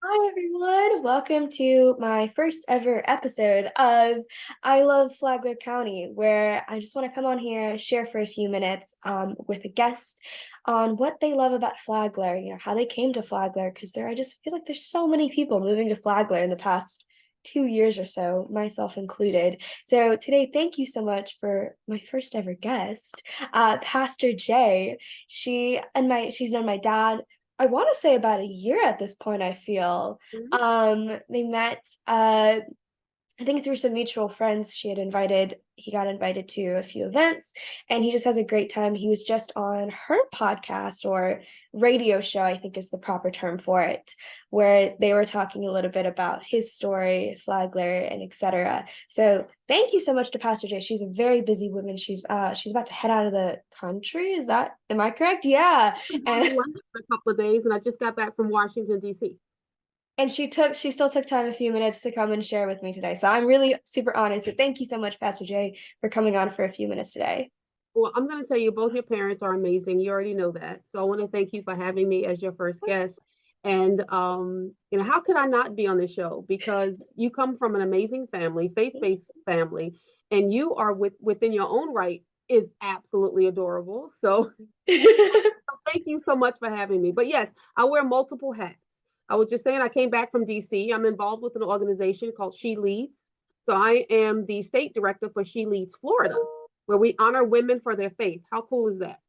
Hi, everyone. Welcome to my first ever episode of I Love Flagler County, where I just want to come on here, share for a few minutes with a guest on what they love about Flagler, how they came to Flagler, because I just feel like there's so many people moving to Flagler in the past 2 years or so, myself included. So today, thank you so much for my first ever guest, Pastor Jay. She's known my dad I want to say about a year at this point, I feel. Mhm. They met I think through some mutual friends he got invited to a few events and he just has a great time. He was just on her podcast or radio show, I think is the proper term for it, where they were talking a little bit about his story, Flagler, and etc. So thank you so much to Pastor Jay. She's a very busy woman. She's about to head out of the country. Am I correct? Yeah. I'm going to And London for a couple of days, and I just got back from Washington, D.C. and she still took time a few minutes to come and share with me today. So I'm really super honored. So thank you so much, Pastor Jay, for coming on for a few minutes today. Well, I'm going to tell you, both your parents are amazing. You already know that. So I want to thank you for having me as your first guest. And how could I not be on the show? Because you come from an amazing family, faith-based family, and you are within your own right is absolutely adorable. So thank you so much for having me. But yes, I wear multiple hats. I was just saying I came back from DC. I'm involved with an organization called She Leads. So I am the state director for She Leads Florida, where we honor women for their faith. How cool is that?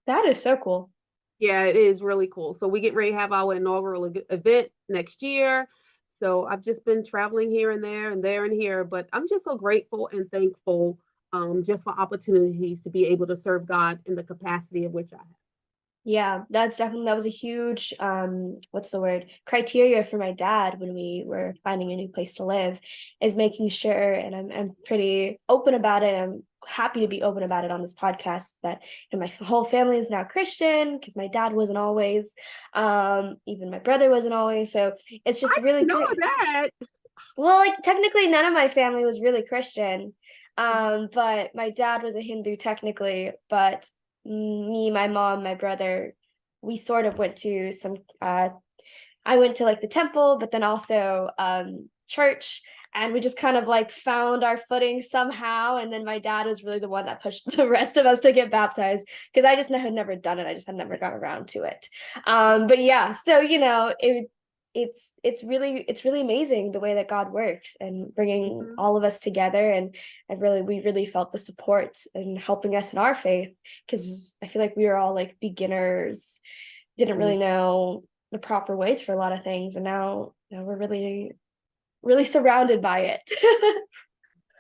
That is so cool. Yeah, it is really cool. So we get ready to have our inaugural event next year. So I've just been traveling here and there and here, but I'm just so grateful and thankful just for opportunities to be able to serve God in the capacity of which I have. Yeah, that was a huge what's the word? Criteria for my dad when we were finding a new place to live is making sure, and I'm pretty open about it. I'm happy to be open about it on this podcast that my whole family is now Christian because my dad wasn't always, even my brother wasn't always. So it's just I really didn't know great. that. Well, like technically none of my family was really Christian. But my dad was a Hindu technically, but me, my mom, my brother, we sort of went to some I went to like the temple, but then also church, and we just kind of like found our footing somehow. And then my dad was really the one that pushed the rest of us to get baptized because I just had never done it. I just had never got around to it. But yeah, so it's really amazing the way that God works and bringing Mhm. all of us together. And we really felt the support and helping us in our faith because I feel like we were all like beginners, didn't Yeah. really know the proper ways for a lot of things, and now we're really surrounded by it.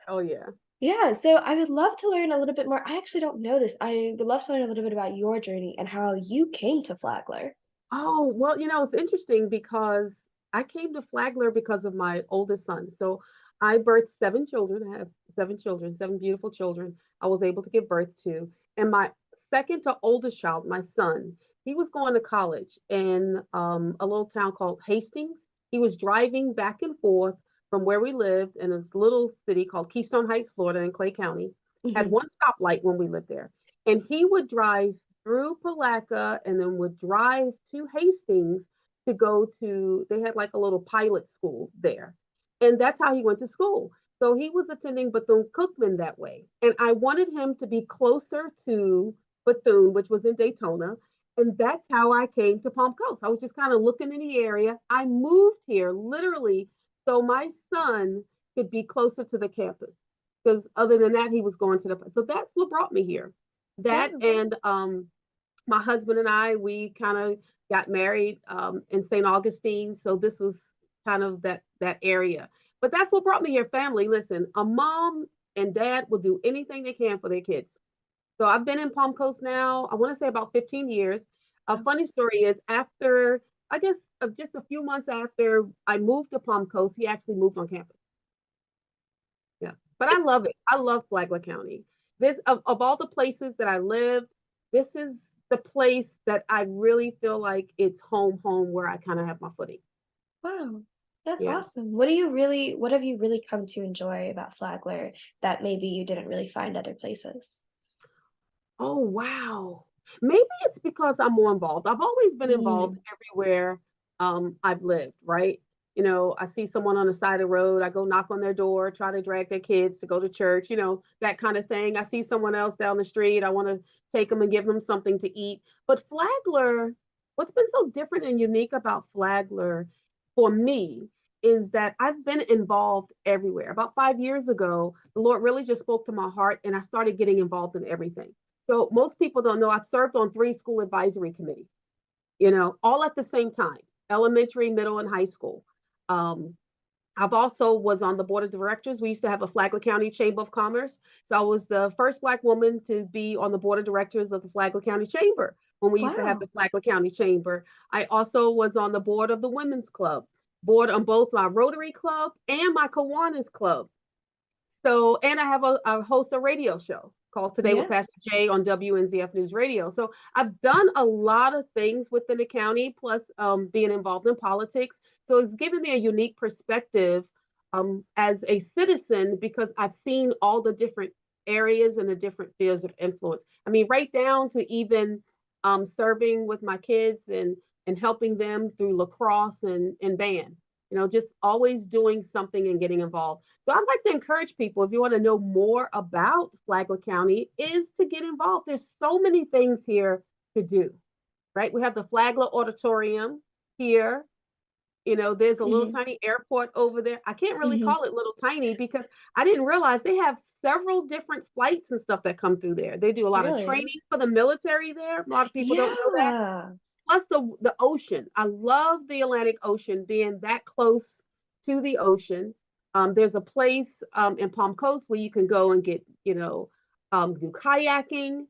Oh yeah. Yeah, so I would love to learn a little bit more. I actually don't know this. I would love to learn a little bit about your journey and how you came to Flagler. Oh, well, it's interesting because I came to Flagler because of my oldest son. So I birthed seven children. I have seven children, seven beautiful children I was able to give birth to. And my second to oldest child, my son, he was going to college in a little town called Hastings. He was driving back and forth from where we lived in this little city called Keystone Heights, Florida, in Clay County. Had Mhm. one stoplight when we lived there. And he would drive through Palatka and then would drive to Hastings to go to, they had like a little pilot school there. And that's how he went to school. So he was attending Bethune Cookman that way. And I wanted him to be closer to Bethune, which was in Daytona. And that's how I came to Palm Coast. I was just kind of looking in the area. I moved here literally so my son could be closer to the campus. Because other than that, he was going to so that's what brought me here. That Wow. and my husband and I, we kind of got married in St. Augustine. So this was kind of that area. But that's what brought me here. Family, listen, a mom and dad will do anything they can for their kids. So I've been in Palm Coast now, I want to say about 15 years. A funny story is after, I guess, just a few months after I moved to Palm Coast, he actually moved on campus. Yeah. But I love it. I love Flagler County. This of all the places that I lived, this is the place that I really feel like it's home where I kind of have my footing. Wow, that's Yeah. awesome. What have you really come to enjoy about Flagler that maybe you didn't really find other places? Oh wow. Maybe it's because I'm more involved. I've always been involved Mm, everywhere I've lived, right? I see someone on the side of the road, I go knock on their door, try to drag their kids to go to church, that kind of thing. I see someone else down the street, I want to take them and give them something to eat. But Flagler, what's been so different and unique about Flagler for me is that I've been involved everywhere. About 5 years ago, the Lord really just spoke to my heart and I started getting involved in everything. So most people don't know I've served on 3 school advisory committees, all at the same time, elementary, middle, and high school. Um, I've also was on the board of directors. We used to have a Flagler County Chamber of Commerce. So I was the first Black woman to be on the board of directors of the Flagler County Chamber when we used to have the Wow. Flagler County Chamber. I also was on the board of the Women's Club, board on both my Rotary Club and my Kiwanis Club. So, and I have a host a radio show called Today with Yeah. Pastor Jay on WNZF News Radio. So I've done a lot of things within the county, plus being involved in politics. So it's given me a unique perspective as a citizen because I've seen all the different areas and the different fields of influence. I mean, right down to even serving with my kids and helping them through lacrosse and band. Just always doing something and getting involved. So I'd like to encourage people, if you want to know more about Flagler County, is to get involved. There's so many things here to do, right? We have the Flagler Auditorium here. There's a little Hmm. tiny airport over there. I can't really Hmm. call it little tiny because I didn't realize they have several different flights and stuff that come through there. They do a lot of Really? training for the military there. A lot of people don't know that. Yeah. Plus the ocean. I love the Atlantic Ocean being that close to the ocean. There's a place in Palm Coast where you can go and get, do kayaking.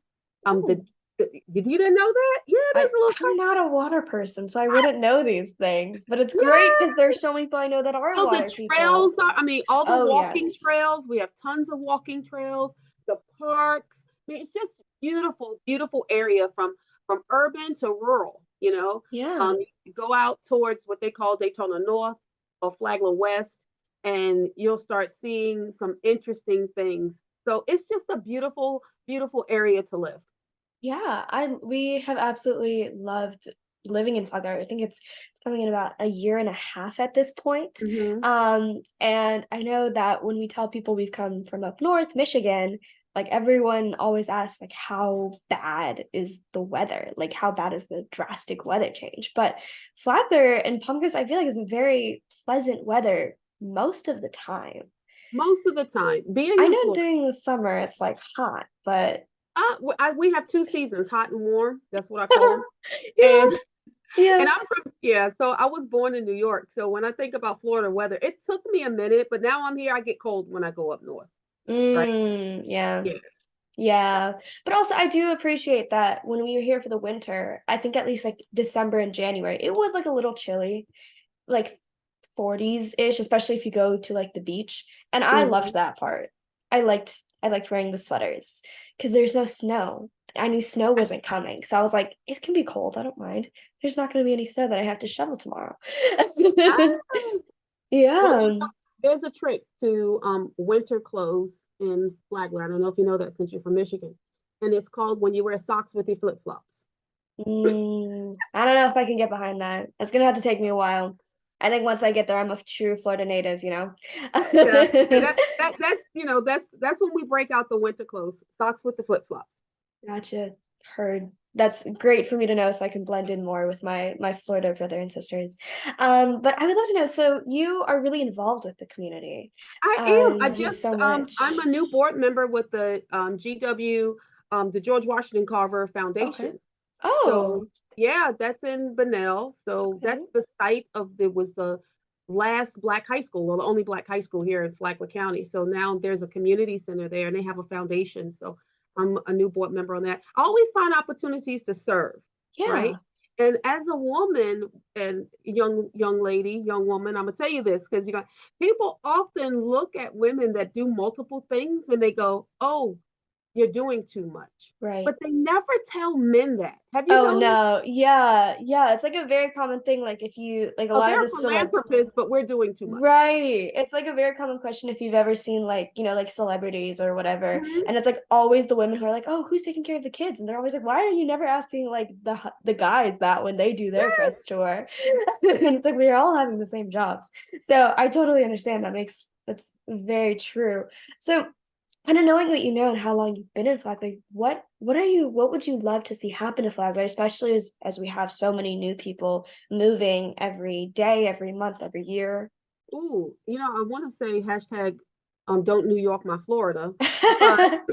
Oh, Did you didn't know that? Yeah, there's a little I'm not a water person, so I wouldn't know these things, but it's great yeah. because there's so many people I know that are So the water trails people. are, I mean, all the Oh, walking yes. trails. We have tons of walking trails. The parks. I mean, it's just beautiful, beautiful area from urban to rural. Yeah. You go out towards what they call Daytona North or Flagler West, and you'll start seeing some interesting things. So it's just a beautiful, beautiful area to live. Yeah, I we have absolutely loved living in Flagler. I think it's coming in about a year and a half at this point. Hmm. And I know that when we tell people we've come from up north, Michigan, like everyone always asks like how bad is the weather? Like how bad is the drastic weather change? But Flagler and Pumpkins, I feel like is a very pleasant weather most of the time. Most of the time, being I in know Florida, during the summer it's like hot, but we have 2 seasons, hot and warm. That's what I call them. yeah, And yeah. And I'm from, yeah, so I was born in New York. So when I think about Florida weather, it took me a minute, but now I'm here. I get cold when I go up north, right? Yeah. Yeah. Yeah. But also I do appreciate that when we were here for the winter, I think at least like December and January, it was like a little chilly, like 40s-ish, especially if you go to like the beach. And I loved Hmm. that part. I liked wearing the sweaters because there's no snow. I knew snow wasn't coming. So I was like, it can be cold. I don't mind. There's not going to be any snow that I have to shovel tomorrow. Well, Yeah. there's a trick to winter clothes in Flagler. I don't know if you know that since you're from Michigan. And it's called when you wear socks with your flip-flops. I don't know if I can get behind that. It's gonna have to take me a while. I think once I get there, I'm a true Florida native, you know? Yeah. And that's when we break out the winter clothes, socks with the flip-flops. Gotcha. Heard. That's great for me to know so I can blend in more with my Florida brother and sisters. But I would love to know, so you are really involved with the community. I am. I You do just so I'm a much. new board member with the GW the George Washington Carver Okay. Foundation. Oh, So yeah, that's in Bunnell. So okay. that's the site of it was the last black high school, well, the only black high school here in Flagler County. So now there's a community center there and they have a foundation. So I'm a new board member on that. I always find opportunities to serve, right? Yeah. And as a woman and young lady, young woman, I'm gonna tell you this because people often look at women that do multiple things and they go, "Oh, you're doing too much. Right. But they never tell men that. Have you Oh noticed? no. Yeah. Yeah. It's like a very common thing. Like if you like a Oh, lot of they're this philanthropists, but we're doing too much. right. It's like a very common question if you've ever seen like, like celebrities or whatever. Mhm. And it's like always the women who are like, "Oh, who's taking care of the kids?" And they're always like, "Why are you never asking like the guys that when they do their press tour?" And it's like we're all having the same jobs. So I totally understand that's very true. So kind of knowing what you know and how long you've been in Flagler, what would you love to see happen to Flagler, especially as we have so many new people moving every day, every month, every year? Ooh, I want to say hashtag don't New York my Florida. But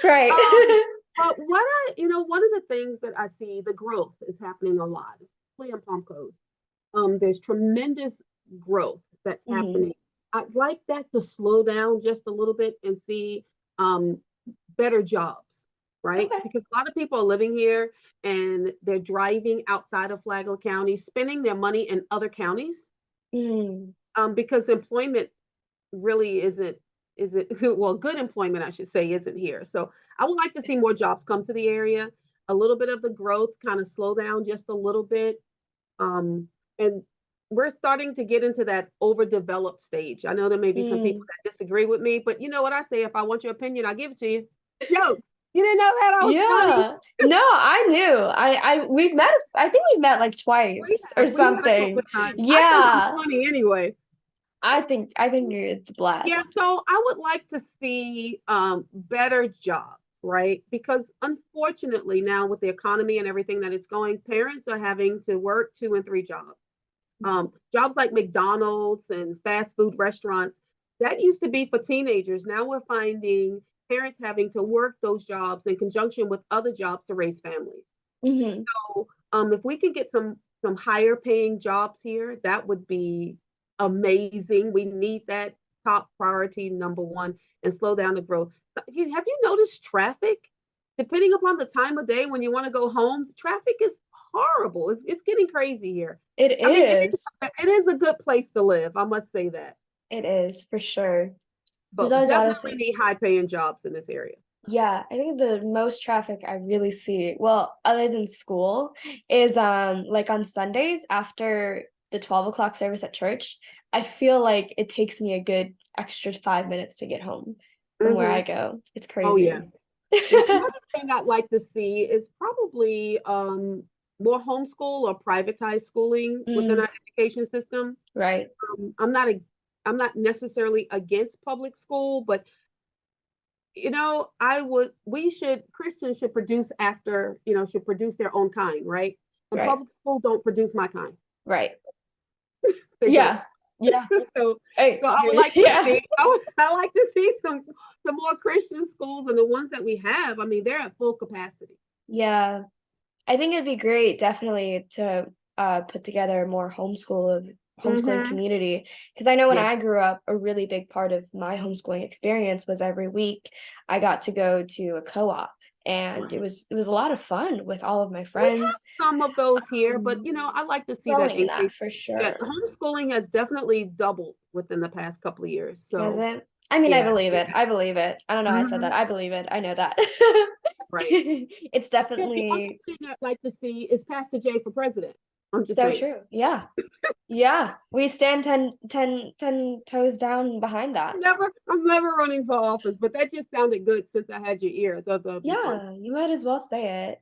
Right. um but one of the things that I see, the growth is happening a lot, especially in Palm Coast. There's tremendous growth that's Hmm. happening. I'd like that to slow down just a little bit and see um better jobs, right? Okay. Because a lot of people are living here and they're driving outside of Flagler County, spending their money in other counties, Mm, because employment really isn't well, good employment I should say isn't here. So I would like to see more jobs come to the area, a little bit of the growth kind of slow down just a little bit. And we're starting to get into that overdeveloped stage. I know there may be some people mm. that disagree with me, but you know what I say, if I want your opinion, I'll give it to you. Jokes. You didn't know that I was funny? Yeah. No, I knew. We've met, I think we've met like We twice or have. We met a couple something. of times. I think I'm Yeah. funny anyway. I think it's Yeah, blessed. so I would like to see better jobs, right? Because unfortunately, now with the economy and everything that it's going, parents are having to work 2 and 3 jobs. Jobs like McDonald's and fast food restaurants, that used to be for teenagers. Now we're finding parents having to work those jobs in conjunction with other jobs to raise families. Hmm. So if we could get some higher paying jobs here, that would be amazing. We need that top priority number one and slow down the growth. Have you noticed traffic? Depending upon the time of day when you want to go home, traffic is horrible. It's getting crazy here. It I mean, is. it is a good place to live. I must say that. It is for sure. There's But always a lot of definitely things. need high paying jobs in this area. Yeah, I think the most traffic I really see, well, other than school, is like on Sundays after the 12 o'clock service at church. I feel like it takes me a good extra 5 minutes to get home from where I Hmm. go. It's Oh yeah. crazy. Yeah, another thing I'd like to see is probably more homeschool or privatized schooling within Mm, our education system. right, Um, I'm not a, I'm not necessarily against public school, but Christians should produce should produce their own kind, right? And right, public school don't produce my kind. right. They don't. Yeah, yeah. so Hey, so I would like to yeah. see I like to see some more Christian schools, and the ones that we have, I mean, they're at full capacity. Yeah. I think it'd be great, definitely, to put together a more homeschooling Hmm. community. Because I know when Yeah. I grew up, a really big part of my homeschooling experience was every week I got to go to a co-op, and it Right. was it was a lot of fun with all of my We friends. have some of those here, but Um, I like to see that Growing in that increase. for Yeah, sure. homeschooling has definitely doubled within the past couple of years. Has So it? I mean, I yeah, believe it it. I believe it. I don't know why I said that. mhm, I believe it. I know that. right. It's Yeah, the other definitely thing I'd like to see is Pastor Jay for president. I'm just so saying. true. Yeah. Yeah, we stand 10 toes down behind that. I'm never running for office, but that just sounded good since I had your ear. That'd be fun. Yeah, you might as well say it.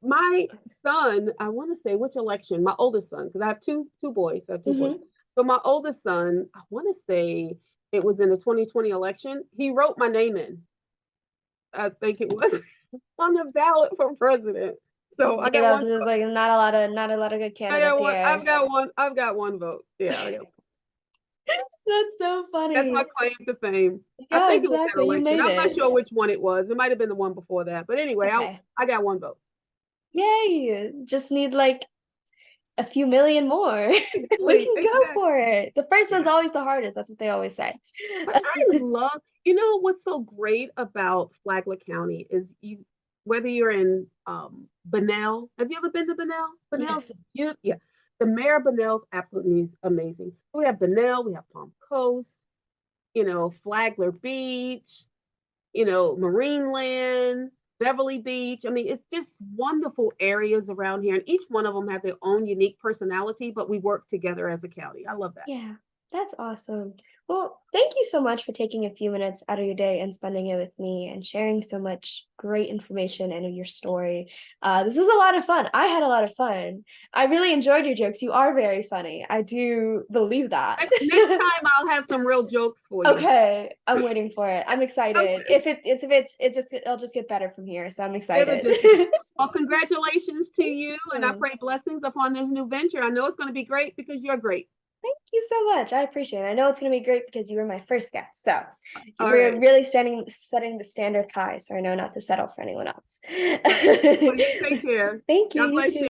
My son, I want to say which election, my oldest son, because I have two boys. I have two boys. Hmm. So my oldest son, I want to say it was in the 2020 election. He wrote my name in. I think it was on the ballot for president. So I You got know, one. there's like not a lot of good I got candidates one. I've here. got one. I've got one vote. Yeah, That's so that's my funny. claim to fame. I Yeah, think it was that exactly. You election. made I'm not it. sure which one it was. It might have been the one before that. But It's anyway, okay. I got one vote. Yay. Just need like a few million more. We Exactly. can go Exactly. for it. The first one's Yeah. always the hardest. That's what they always say. But I love, what's so great about Flagler County is whether you're in Bunnell. Have you ever been to Bunnell? Bunnell's Yes. beautiful. Yeah. The mayor of Bunnell's absolutely amazing. We have Bunnell, we have Palm Coast, Flagler Beach. Marineland, Beverly Beach. I mean, it's just wonderful areas around here, and each one of them have their own unique personality, but we work together as a county. I love that. Yeah, that's awesome. Well, thank you so much for taking a few minutes out of your day and spending it with me and sharing so much great information and your story. This was a lot of fun. I had a lot of fun. I really enjoyed your jokes. You are very funny. I do believe that. Next time, I'll have some real jokes for you. Okay, I'm waiting for it. I'm excited. Okay. It'll just get better from here. So I'm It'll excited. just well, congratulations to Thank you, and I you. pray blessings upon this new venture. I know it's going to be great because you're great. Thank you so much. I appreciate it. I know it's going to be great because you were my first guest. So All we're right. really setting the standard high. So I know not to settle for anyone else. Well, you take care. Thank you. God You bless too. you.